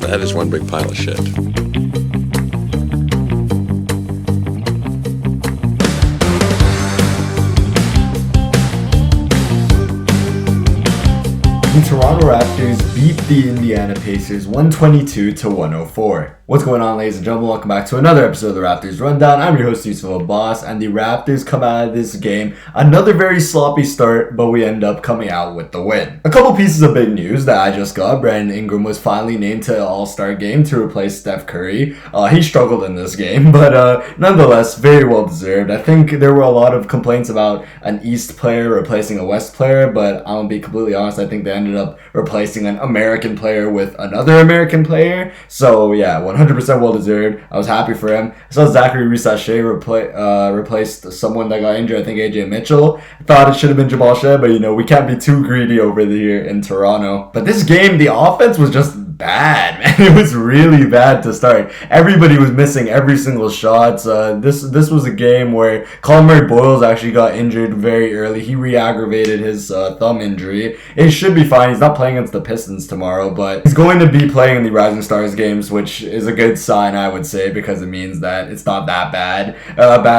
That is one big pile of shit. The Toronto Raptors beat the Indiana Pacers 122-104. What's going on, ladies and gentlemen? Welcome back to another episode of the Raptors Rundown. I'm your host, Yusuf Boss, and the Raptors come out of this game. Another very sloppy start, but we end up coming out with the win. A couple pieces of big news that I just got. Brandon Ingram was finally named to the All-Star game to replace Steph Curry. He struggled in this game, but nonetheless, very well deserved. I think there were a lot of complaints about an East player replacing a West player, but I'll be completely honest, I think they ended up replacing an American player with another American player. So yeah, 100% well deserved. I was happy for him. I saw Zachary Risache replaced someone that got injured. I think AJ Mitchell. I thought it should have been Jamal Shea, but we can't be too greedy over here in Toronto. But this game, the offense was just bad, man. It was really bad to start. Everybody was missing every single shot. This was a game where Colin Murray-Boyles actually got injured very early. He re-aggravated his thumb injury. It should be fine. He's not playing against the Pistons tomorrow, but he's going to be playing in the Rising Stars games, which is a good sign, I would say, because it means that it's not that bad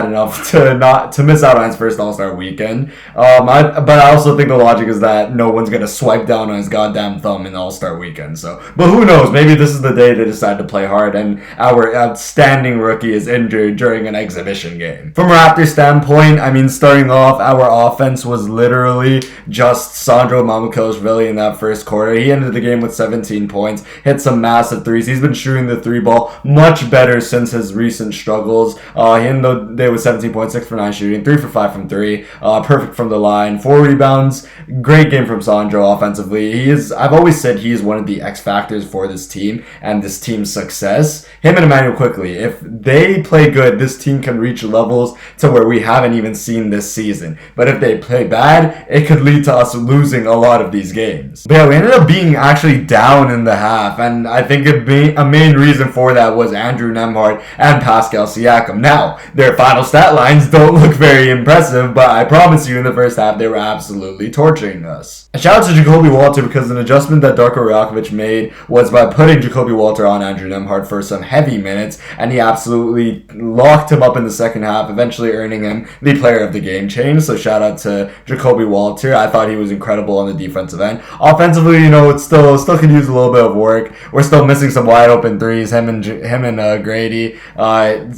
enough to miss out on his first All-Star weekend. But I also think the logic is that no one's gonna swipe down on his goddamn thumb in the All-Star weekend. But who knows? Maybe this is the day they decide to play hard, and our outstanding rookie is injured during an exhibition game. From a Raptors standpoint, starting off, our offense was literally just Sandro Mamukelashvili in that first quarter. He ended the game with 17 points, hit some massive threes. He's been shooting the three ball much better since his recent struggles. He ended the day with 17 points, 6 for 9 shooting, 3 for 5 from 3, perfect from the line, 4 rebounds. Great game from Sandro offensively. I've always said he is one of the X factors for this team and this team's success. Him and Emmanuel quickly, if they play good, this team can reach levels to where we haven't even seen this season. But if they play bad, it could lead to us losing a lot of these games. But yeah, we ended up being actually down in the half, and I think a main reason for that was Andrew Nembhard and Pascal Siakam. Now, their final stat lines don't look very impressive, but I promise you in the first half, they were absolutely torturing us. A shout out to Jacoby Walter, because an adjustment that Darko Rajakovic made was by putting Jacoby Walter on Andrew Nembhard for some heavy minutes, and he absolutely locked him up in the second half, eventually earning him the player of the game change. So shout out to Jacoby Walter. I thought he was incredible on the defensive end. Offensively, it still could use a little bit of work. We're still missing some wide open threes, him and Grady. But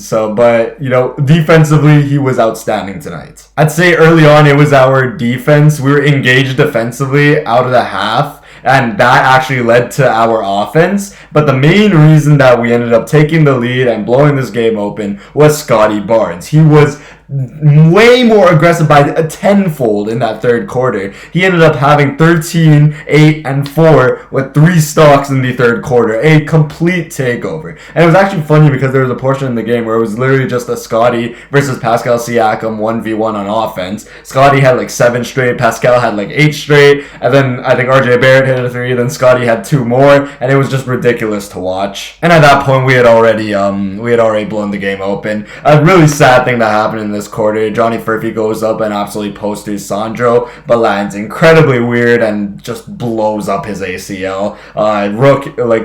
defensively, he was outstanding tonight. I'd say early on it was our defense. We were engaged defensively out of the half, and that actually led to our offense. But the main reason that we ended up taking the lead and blowing this game open was Scottie Barnes. He was way more aggressive by a tenfold in that third quarter. He ended up having 13, 8, and 4 with 3 stocks in the third quarter. A complete takeover. And it was actually funny because there was a portion in the game where it was literally just a Scottie versus Pascal Siakam 1v1 on offense. Scottie had like 7 straight, Pascal had like 8 straight, and then I think RJ Barrett hit a 3, then Scottie had 2 more, and it was just ridiculous to watch. And at that point we had already blown the game open. A really sad thing that happened in this quarter, Johnny Furphy goes up and absolutely posters Sandro, but lands incredibly weird and just blows up his ACL.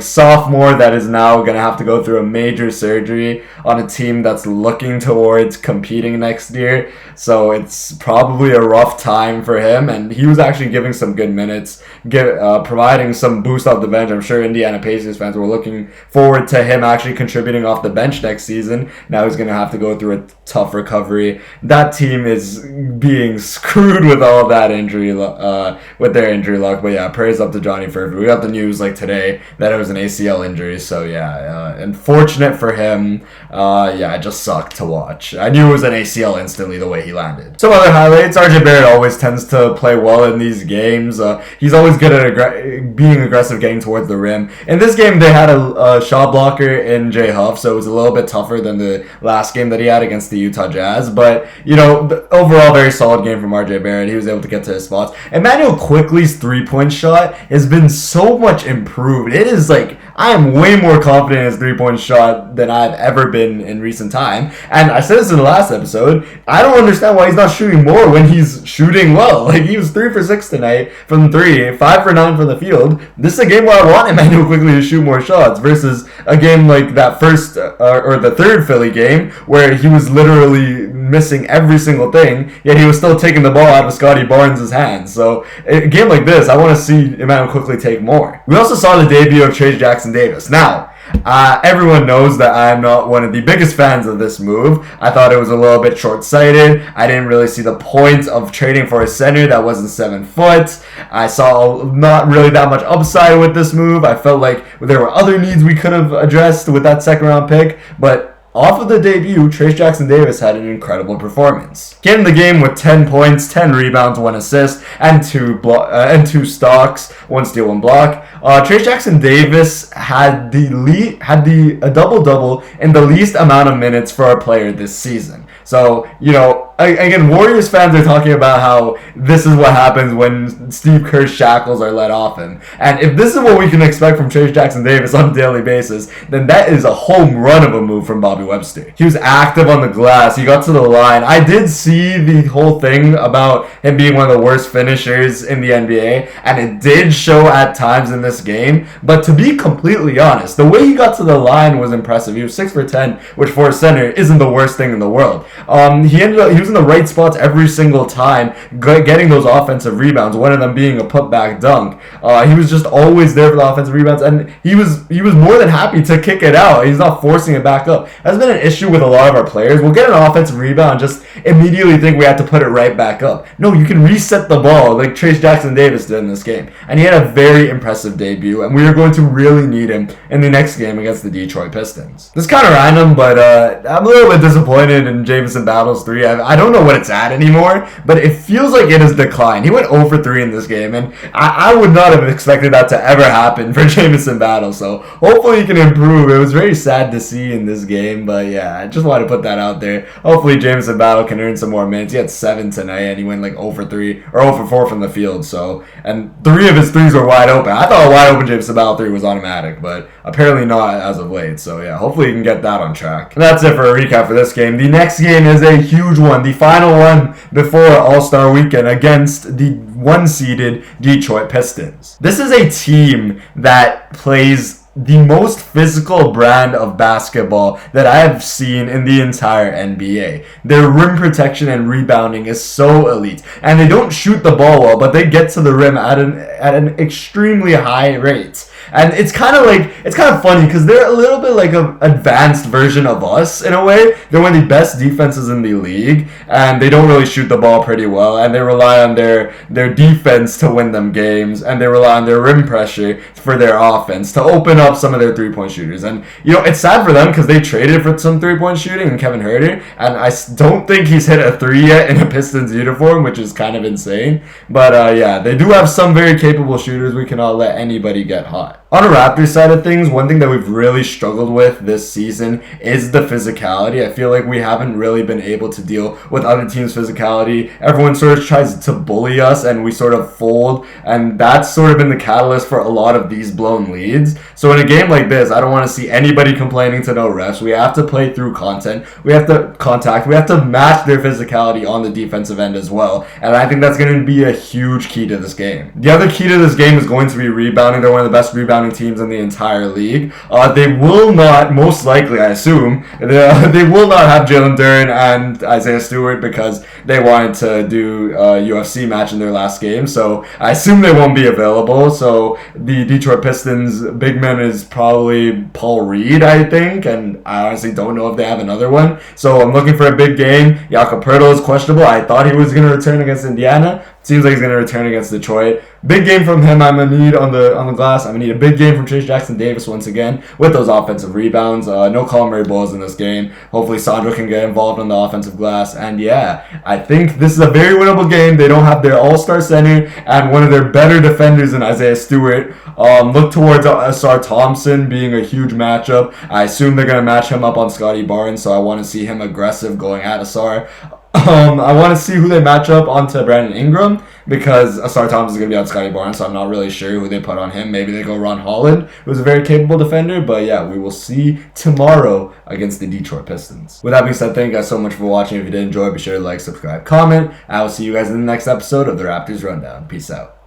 Sophomore that is now going to have to go through a major surgery on a team that's looking towards competing next year. So it's probably a rough time for him, and he was actually giving some good minutes, providing some boost off the bench. I'm sure Indiana Pacers fans were looking forward to him actually contributing off the bench next season. Now he's going to have to go through a tough recovery. That team is being screwed with all that injury, with their injury luck. But yeah, praise up to Johnny Furphy. We got the news today that it was an ACL injury. So yeah, unfortunate for him. It just sucked to watch. I knew it was an ACL instantly the way he landed. Some other highlights: RJ Barrett always tends to play well in these games. He's always good at being aggressive, getting towards the rim. In this game, they had a shot blocker in Jay Huff, so it was a little bit tougher than the last game that he had against the Utah Jazz. But overall, very solid game from RJ Barrett. He was able to get to his spots. Emmanuel Quickley's 3-point shot has been so much improved. It is I am way more confident in his three-point shot than I've ever been in recent time. And I said this in the last episode. I don't understand why he's not shooting more when he's shooting well. Like, he was 3 for 6 tonight from 3, 5 for 9 from the field. This is a game where I want Immanuel Quickley to shoot more shots versus a game like that first or the third Philly game where he was literally missing every single thing, yet he was still taking the ball out of Scottie Barnes' hands. So a game like this, I want to see Immanuel Quickley take more. We also saw the debut of Trayce Jackson Davis. Now, everyone knows that I'm not one of the biggest fans of this move. I thought it was a little bit short-sighted. I didn't really see the point of trading for a center that wasn't 7 foot. I saw not really that much upside with this move. I felt like there were other needs we could have addressed with that second-round pick, but off of the debut, Trayce Jackson Davis had an incredible performance. Came in the game with 10 points, 10 rebounds, 1 assist, and 2 stocks, 1 steal, 1 block. Trayce Jackson Davis had a double-double in the least amount of minutes for a player this season. So, again, Warriors fans are talking about how this is what happens when Steve Kerr's shackles are let off him. And if this is what we can expect from Trayce Jackson Davis on a daily basis, then that is a home run of a move from Bobby Webster. He was active on the glass. He got to the line. I did see the whole thing about him being one of the worst finishers in the NBA, and it did show at times in this game. But to be completely honest, the way he got to the line was impressive. He was 6 for 10, which for a center isn't the worst thing in the world. He was in the right spots every single time, getting those offensive rebounds, one of them being a putback dunk. He was just always there for the offensive rebounds, and he was more than happy to kick it out. He's not forcing it back up. That's been an issue with a lot of our players. We'll get an offensive rebound and just immediately think we have to put it right back up. No, you can reset the ball like Trayce Jackson Davis did in this game. And he had a very impressive debut, and we are going to really need him in the next game against the Detroit Pistons. This is kind of random, but I'm a little bit disappointed in Jamison Battles 3. I don't know what it's at anymore, but it feels like it has declined. He went 0 for 3 in this game, and I would not have expected that to ever happen for Jamison Battles, so hopefully he can improve. It was very sad to see in this game, but yeah, I just want to put that out there. Hopefully Jamison Battle can earn some more minutes. He had 7 tonight, and he went like 0 for 3, or 0 for 4 from the field, so, and 3 of his threes were wide open. I thought a wide open Jamison Battle 3 was automatic, but apparently not as of late, so yeah, hopefully he can get that on track. And that's it for a recap for this game. The next game is a huge one, the final one before All-Star Weekend against the 1-seeded Detroit Pistons. This is a team that plays the most physical brand of basketball that I have seen in the entire NBA. Their rim protection and rebounding is so elite, and they don't shoot the ball well, but they get to the rim at an extremely high rate. And it's kind of funny because they're a little bit like an advanced version of us in a way. They're one of the best defenses in the league, and they don't really shoot the ball pretty well, and they rely on their defense to win them games, and they rely on their rim pressure for their offense to open up some of their three-point shooters. And it's sad for them because they traded for some three-point shooting in Kevin Huerter, and I don't think he's hit a 3 yet in a Pistons uniform, which is kind of insane. But yeah, they do have some very capable shooters. We cannot let anybody get hot. On a Raptors side of things, one thing that we've really struggled with this season is the physicality. I feel like we haven't really been able to deal with other teams' physicality. Everyone sort of tries to bully us, and we sort of fold, and that's sort of been the catalyst for a lot of these blown leads. So in a game like this, I don't want to see anybody complaining to no refs. We have to play through content. We have to contact. We have to match their physicality on the defensive end as well, and I think that's going to be a huge key to this game. The other key to this game is going to be rebounding. They're one of the best rebounding teams in the entire league. They will not, most likely, I assume, they will not have Jalen Duren and Isaiah Stewart because they wanted to do a UFC match in their last game. So I assume they won't be available. So the Detroit Pistons big man is probably Paul Reed, I think, and I honestly don't know if they have another one. So I'm looking for a big game. Jakob Poeltl is questionable. I thought he was going to return against Indiana. Seems like he's going to return against Detroit. Big game from him I'm going to need on the glass. I'm going to need a big game from Trayce Jackson Davis once again with those offensive rebounds. No Colin Murray balls in this game. Hopefully Sandro can get involved on the offensive glass. And yeah, I think this is a very winnable game. They don't have their all-star center and one of their better defenders in Isaiah Stewart. Look towards Asar Thompson being a huge matchup. I assume they're going to match him up on Scottie Barnes, so I want to see him aggressive going at Asar. I want to see who they match up onto Brandon Ingram because Asar Thomas is going to be on Scottie Barnes, so I'm not really sure who they put on him. Maybe they go Ron Holland, who's a very capable defender, but yeah, we will see tomorrow against the Detroit Pistons. With that being said, thank you guys so much for watching. If you did enjoy, be sure to like, subscribe, comment, and I will see you guys in the next episode of the Raptors Rundown. Peace out.